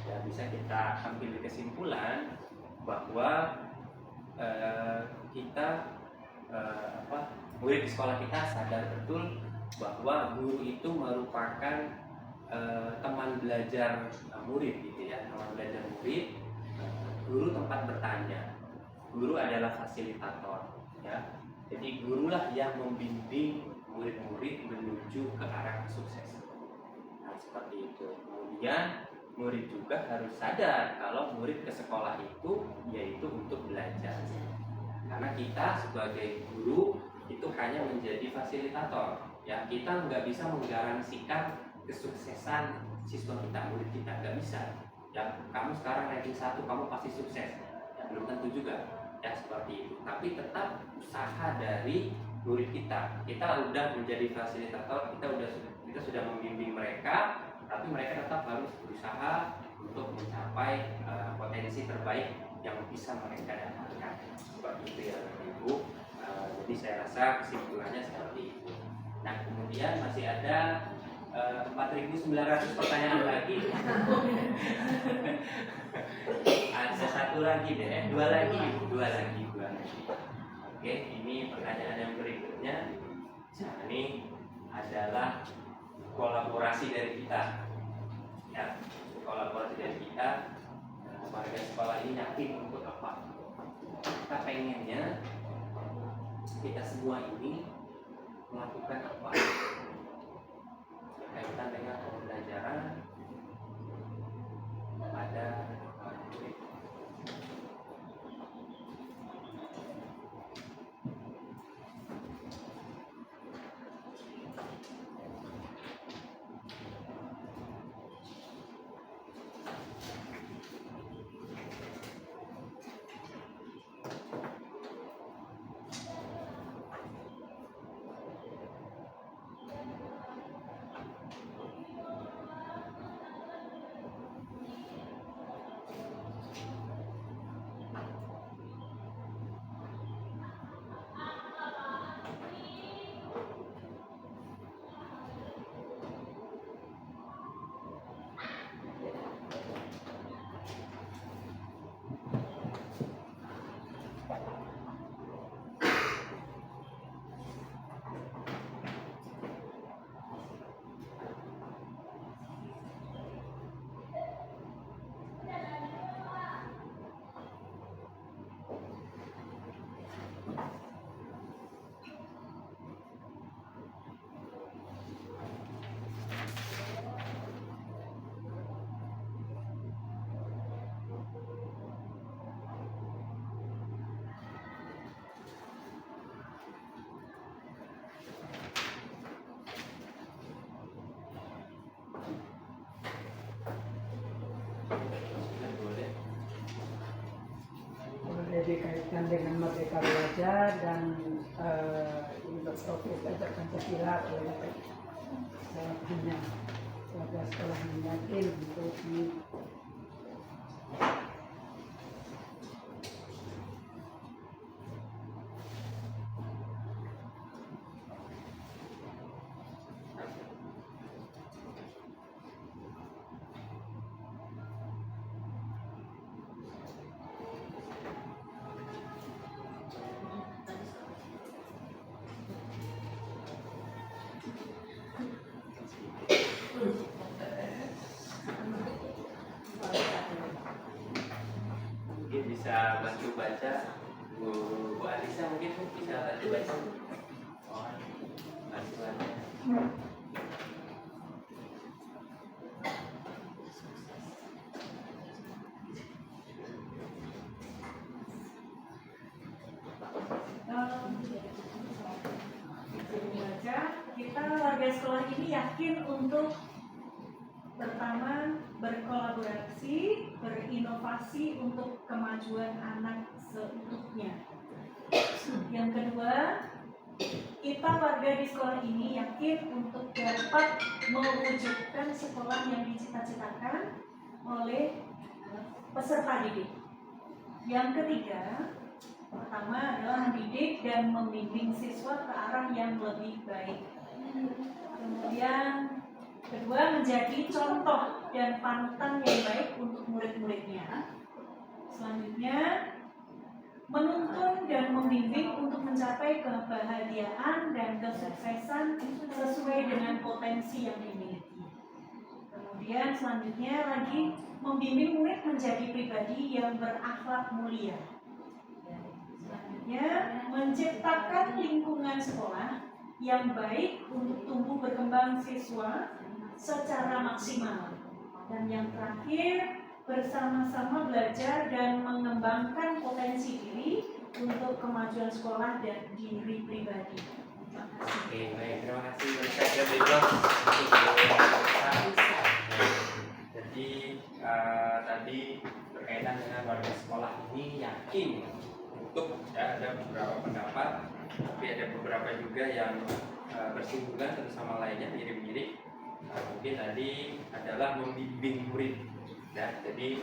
ya bisa kita ambil kesimpulan bahwa kita murid di sekolah kita sadar betul bahwa guru itu merupakan teman belajar murid gitu ya, teman belajar murid. Guru tempat bertanya, guru adalah fasilitator ya. Jadi gurulah yang membimbing murid-murid menuju ke arah kesuksesan. Nah, seperti itu. Kemudian murid juga harus sadar kalau murid ke sekolah itu yaitu untuk belajar. Karena kita sebagai guru itu hanya menjadi fasilitator. Ya, kita nggak bisa menggaransikan kesuksesan siswa kita, murid kita, nggak bisa. Ya, kamu sekarang ranking 1, kamu pasti sukses. Ya, belum tentu juga. Ya, seperti itu. Tapi tetap usaha dari murid kita. Kita udah menjadi fasilitator, kita sudah membimbing mereka, tapi mereka tetap harus berusaha untuk mencapai potensi terbaik yang bisa mereka dapatkan. Seperti itu ya Bapak Ibu. Jadi saya rasa kesimpulannya seperti itu. Nah kemudian masih ada 4.900 pertanyaan lagi. Ada satu lagi deh, dua lagi. Oke, ini pertanyaan yang berikutnya. Nah, ini adalah kolaborasi dari kita. Ya, kolaborasi dari kita. Warga sekolah ini yakin untuk apa? Kita pengennya kita semua ini melakukan apa? Berkaitan dengan pembelajaran pada murid. Boleh dikaitkan dengan Merdeka Belajar dan Indoktopia Belajar Pancasila oleh hanya warga sekolah yang yakin untuk mungkin bisa bantu baca. Bu Alisa mungkin bisa bantu baca. Oh, bantuannya. Kita warga sekolah ini yakin untuk pertama berkolaborasi, berinovasi untuk kemajuan anak seutuhnya. Yang kedua, kita warga di sekolah ini yakin untuk dapat mewujudkan sekolah yang dicita-citakan oleh peserta didik. Yang ketiga, pertama adalah mendidik dan membimbing siswa ke arah yang lebih baik. Kemudian kedua, menjadi contoh dan panutan yang baik untuk murid-muridnya. Selanjutnya, menuntun dan membimbing untuk mencapai kebahagiaan dan kesuksesan sesuai dengan potensi yang dimiliki. Kemudian selanjutnya lagi, membimbing murid menjadi pribadi yang berakhlak mulia. Selanjutnya, menciptakan lingkungan sekolah yang baik untuk tumbuh berkembang siswa secara maksimal. Dan yang terakhir, bersama-sama belajar dan mengembangkan potensi diri untuk kemajuan sekolah dan diri pribadi. Terima kasih. Oke, baik, terima kasih banyak. Jadi tadi berkaitan dengan warga sekolah ini yakin untuk ada beberapa pendapat, tapi ada beberapa juga yang bersinggungan satu sama lainnya, mirip-mirip. Mungkin tadi adalah membimbing murid Ya, jadi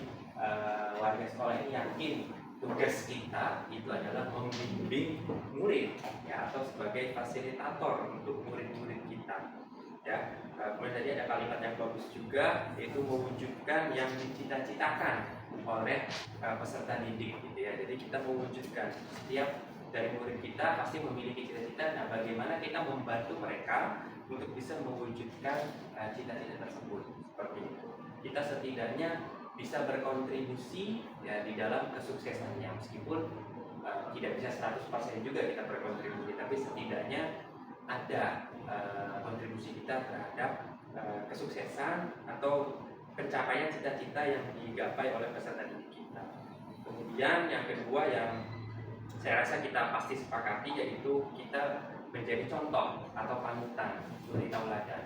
warga sekolah ini yakin tugas kita itu adalah membimbing murid, ya, atau sebagai fasilitator untuk murid-murid kita. Ya, kemudian tadi ada kalimat yang bagus juga, yaitu mewujudkan yang dicita-citakan oleh peserta didik, gitu ya. Jadi kita mewujudkan, setiap dari murid kita pasti memiliki cita-cita. Nah, bagaimana kita membantu mereka untuk bisa mewujudkan cita-cita tersebut, seperti itu. Kita setidaknya bisa berkontribusi, ya, di dalam kesuksesannya, meskipun tidak bisa 100% juga kita berkontribusi, tapi setidaknya ada kontribusi kita terhadap kesuksesan atau pencapaian cita-cita yang digapai oleh peserta didik kita. Kemudian yang kedua yang saya rasa kita pasti sepakati, yaitu kita menjadi contoh atau panutan, suri tauladan.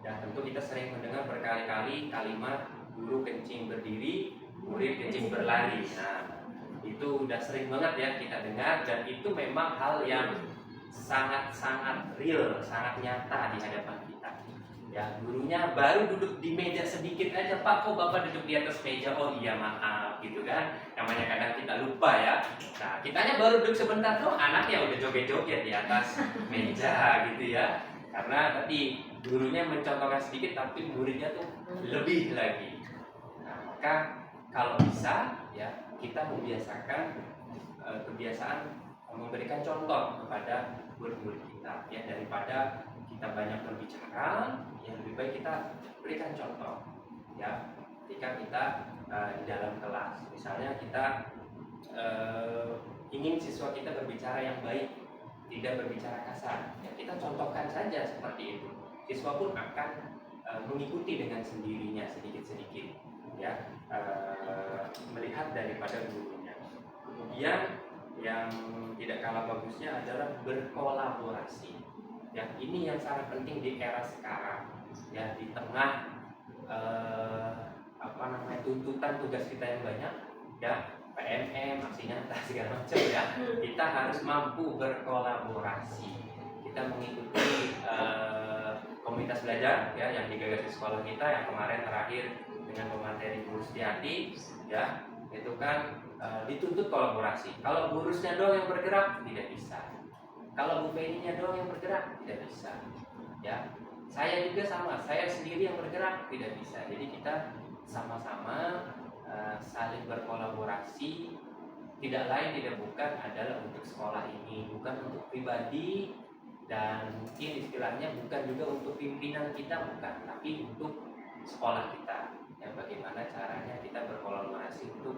Ya, tentu kita sering mendengar berkali-kali kalimat guru kencing berdiri, murid kencing berlari. Nah, itu udah sering banget ya kita dengar, dan itu memang hal yang sangat-sangat real, sangat nyata di hadapan kita. Ya, gurunya baru duduk di meja sedikit aja, Pak, kok Bapak duduk di atas meja? Oh iya, maaf, gitu kan. Namanya kadang kita lupa ya. Nah, kitanya baru duduk sebentar tuh, anaknya udah joget-joget di atas meja gitu ya. Karena tadi gurunya mencontohkan sedikit, tapi muridnya tuh lebih lagi. Nah, maka kalau bisa ya kita membiasakan kebiasaan memberikan contoh kepada murid-murid kita, ya, daripada kita banyak berbicara, yang lebih baik kita berikan contoh, ya, ketika kita di dalam kelas. Misalnya kita ingin siswa kita berbicara yang baik, tidak berbicara kasar, ya, kita contohkan saja seperti itu. Siswa pun akan mengikuti dengan sendirinya sedikit-sedikit, ya, melihat daripada gurunya. Kemudian yang tidak kalah bagusnya adalah berkolaborasi. Ya, ini yang sangat penting di era sekarang. Ya, di tengah tuntutan tugas kita yang banyak, ya, PMM, aksi nyata segala macam, ya, kita harus mampu berkolaborasi. Kita mengikuti komunitas belajar, ya, yang digagas di sekolah kita yang kemarin terakhir dengan pemateri Bu Setiati, ya, itu kan dituntut kolaborasi. Kalau gurusnya doang yang bergerak tidak bisa. Kalau Bu Feni-nya doang yang bergerak tidak bisa. Ya, saya juga sama. Saya sendiri yang bergerak tidak bisa. Jadi kita sama-sama saling berkolaborasi. Tidak lain tidak bukan adalah untuk sekolah ini, bukan untuk pribadi, dan mungkin istilahnya bukan juga untuk pimpinan kita, bukan, tapi untuk sekolah kita. Ya, bagaimana caranya kita berkolaborasi untuk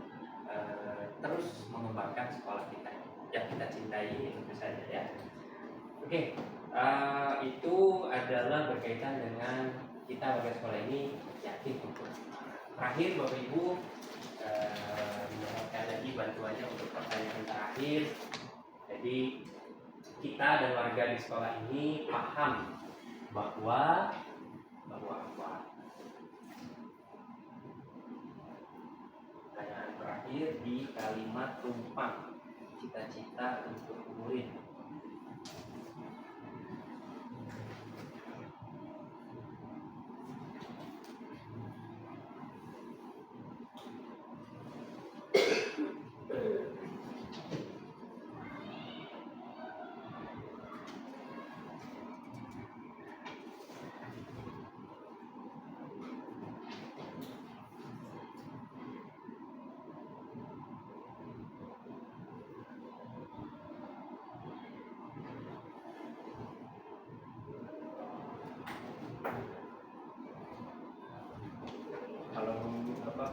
terus mengembangkan sekolah kita yang kita cintai, tentu saja, ya. Oke, itu adalah berkaitan dengan kita warga sekolah ini yakin untuk. Terakhir, Bapak Ibu, dimohonkan lagi bantuannya untuk pertanyaan terakhir. Jadi kita dan warga di sekolah ini paham bahwa apa? Pertanyaan terakhir di kalimat tumpang, cita-cita untuk murid.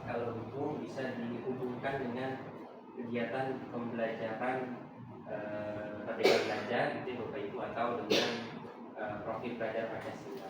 Kalau itu bisa dihubungkan dengan kegiatan pembelajaran Merdeka Belajar, gitu, Bapak Ibu, atau dengan profil belajar Pancasila.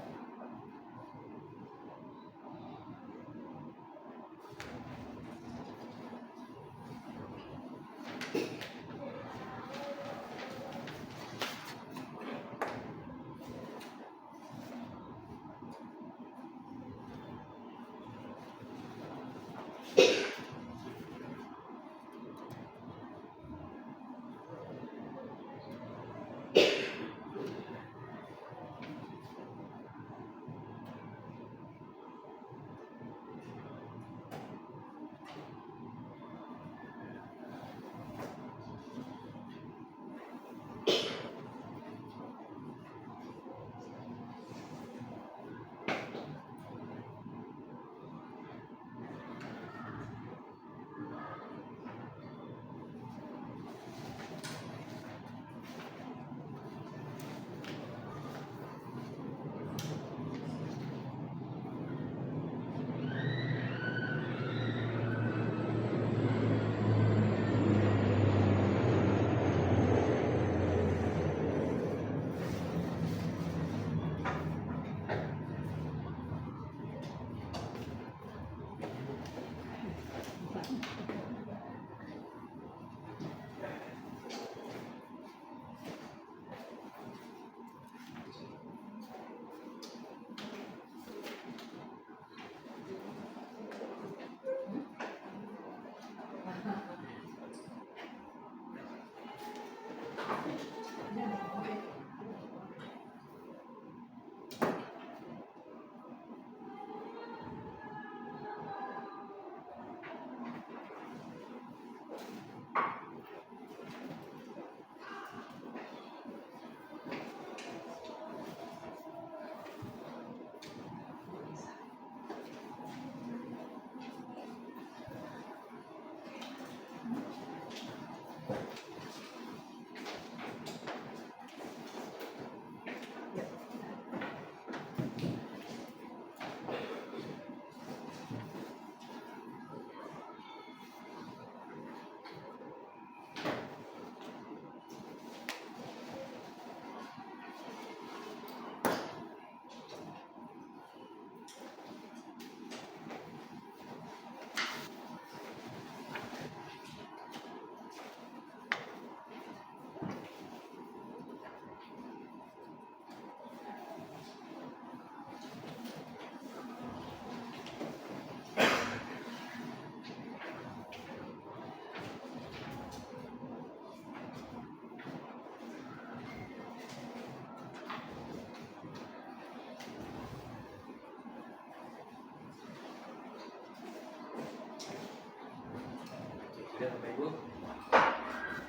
Sudah Bapak Ibu.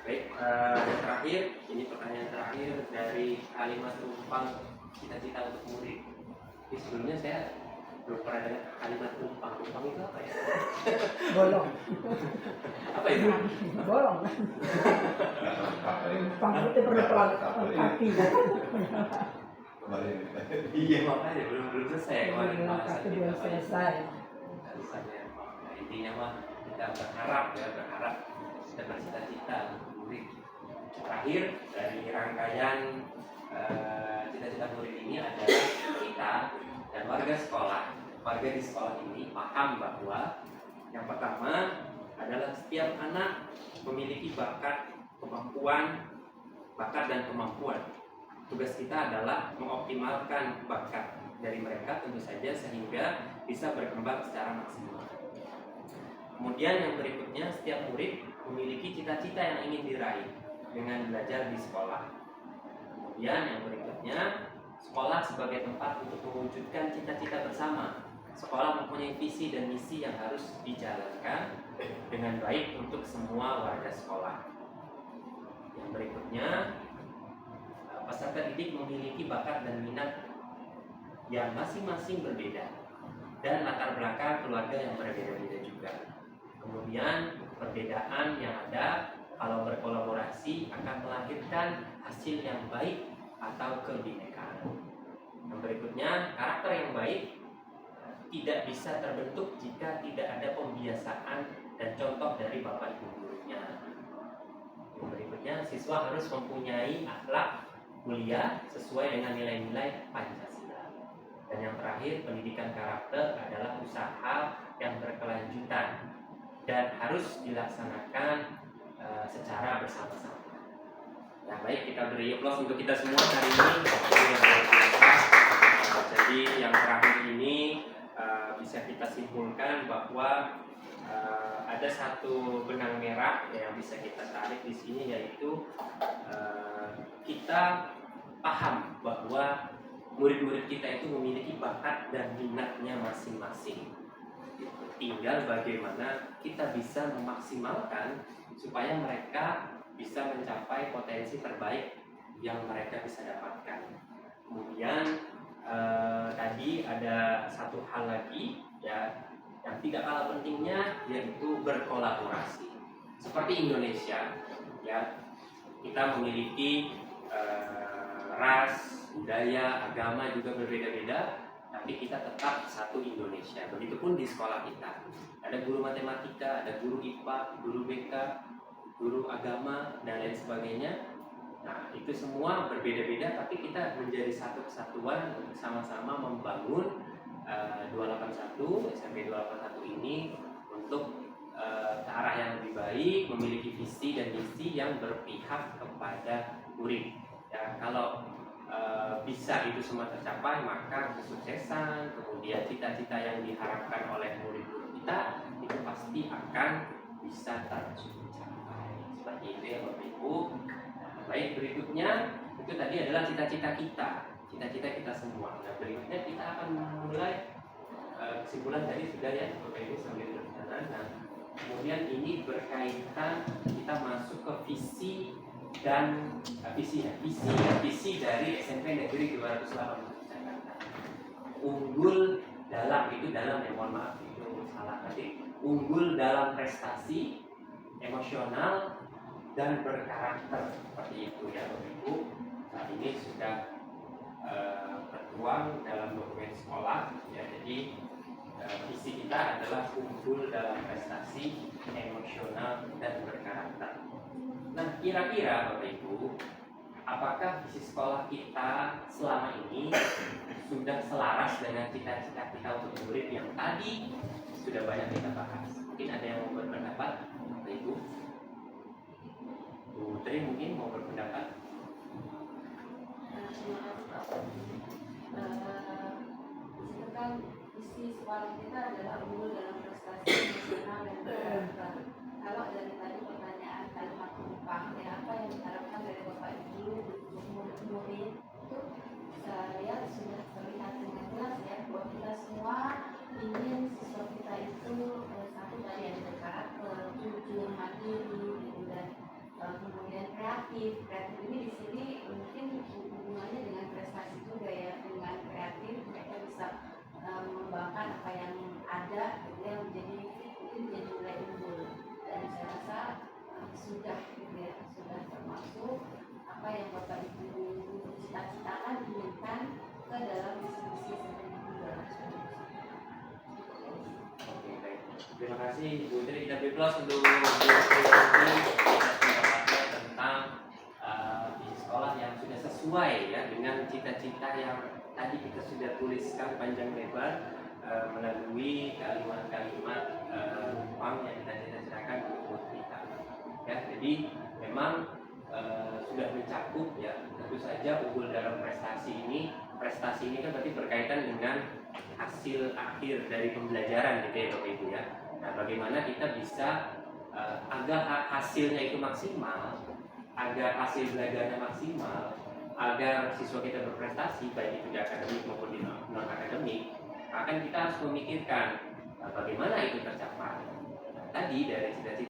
Baik, yang terakhir, ini pertanyaan terakhir dari kalimat tumpang cita-cita untuk murid. Ini sebelumnya saya belum pernah dengar kalimat tumpang. Tumpang itu apa ya? Bolong. Apa itu? Bolong. Tumpang itu perlu kaki. Iya makanya belum selesai kemarin bahasan Kaki belum selesai. Alasannya, nah, intinya mah kita berharap kita bercita-cita untuk murid. Terakhir dari rangkaian cita-cita murid ini adalah kita dan warga di sekolah ini paham bahwa yang pertama adalah setiap anak memiliki bakat dan kemampuan. Tugas kita adalah mengoptimalkan bakat dari mereka tentu saja sehingga bisa berkembang secara maksimal. Kemudian yang berikutnya, setiap murid memiliki cita-cita yang ingin diraih dengan belajar di sekolah. Kemudian yang berikutnya, sekolah sebagai tempat untuk mewujudkan cita-cita bersama. Sekolah mempunyai visi dan misi yang harus dijalankan dengan baik untuk semua warga sekolah. Yang berikutnya, peserta didik memiliki bakat dan minat yang masing-masing berbeda dan latar belakang keluarga yang berbeda-beda juga. Kemudian perbedaan yang ada kalau berkolaborasi akan melahirkan hasil yang baik atau kebinekaan. Yang berikutnya, karakter yang baik tidak bisa terbentuk jika tidak ada pembiasaan dan contoh dari bapak ibu gurunya. Yang berikutnya, siswa harus mempunyai akhlak mulia sesuai dengan nilai-nilai Pancasila. Dan yang terakhir, pendidikan karakter adalah usaha yang berkelanjutan dan harus dilaksanakan secara bersama-sama. Nah, baik, kita beri aplaus untuk kita semua hari ini. Jadi yang terakhir ini bisa kita simpulkan bahwa ada satu benang merah yang bisa kita tarik di sini, yaitu kita paham bahwa murid-murid kita itu memiliki bakat dan minatnya masing-masing. Tinggal bagaimana kita bisa memaksimalkan supaya mereka bisa mencapai potensi terbaik yang mereka bisa dapatkan. Kemudian tadi ada satu hal lagi ya yang tidak kalah pentingnya, yaitu berkolaborasi. Seperti Indonesia ya, kita memiliki ras, budaya, agama juga berbeda-beda, tapi kita tetap satu Indonesia. Begitupun di sekolah kita. Ada guru matematika, ada guru IPA, guru BK, guru agama, dan lain sebagainya. Nah, itu semua berbeda-beda, tapi kita menjadi satu kesatuan untuk sama-sama membangun 281, SMP 281 ini untuk ke arah yang lebih baik, memiliki visi dan misi yang berpihak kepada murid. Ya, kalau bisa itu semua tercapai, maka kesuksesan, kemudian cita-cita yang diharapkan oleh murid-murid kita itu pasti akan bisa tercapai. Seperti itu ya Bapak Ibu. Baik, berikutnya itu tadi adalah cita-cita kita semua. Nah, berikutnya kita akan memulai kesimpulan tadi sudah ya Bapak Ibu sambil berjalan. Nah, kemudian ini berkaitan kita masuk ke visi dan visi dari SMP Negeri 280 Jakarta. Unggul dalam, itu dalam ya, mohon maaf itu salah tadi. Unggul dalam prestasi, emosional dan berkarakter, seperti itu ya Bapak Ibu. Saat ini sudah tertuang dalam dokumen sekolah ya. Jadi visi kita adalah unggul dalam prestasi, emosional dan berkarakter. Nah, kira-kira Bapak Ibu, apakah visi sekolah kita selama ini sudah selaras dengan cita-cita kita untuk murid yang tadi sudah banyak kita bahas? Mungkin ada yang mau berpendapat, Bapak Ibu? Bu Tri mungkin mau berpendapat? Itu kan visi sekolah kita adalah unggul dalam prestasi nasional dan berkarakter. Kalau dari tadi pertanyaan kalimat tumpang, ya apa yang diharapkan dari Bapak Ibu untuk murid-murid itu saya sudah terlihat dengan jelas ya bahwa kita semua ingin siswa kita itu satu tadi yang berkarakter, jujur, mandiri, Terima kasih Bu Tri. Kita beri plus untuk Bu Tri pendapatnya tentang visi sekolah yang sudah sesuai ya dengan cita-cita yang tadi kita sudah tuliskan panjang lebar melalui kalimat-kalimat yang kita cita-citakan untuk kita. Ya, jadi memang sudah mencakup ya, tentu saja unggul dalam prestasi ini kan berarti berkaitan dengan hasil akhir dari pembelajaran gitu ya Bapak Ibu ya. Nah, bagaimana kita bisa agar hasilnya itu maksimal, agar hasil belajarnya maksimal, agar siswa kita berprestasi baik itu di akademik maupun di non akademik, akan kita harus memikirkan bagaimana itu tercapai. Nah, tadi dari cita-cita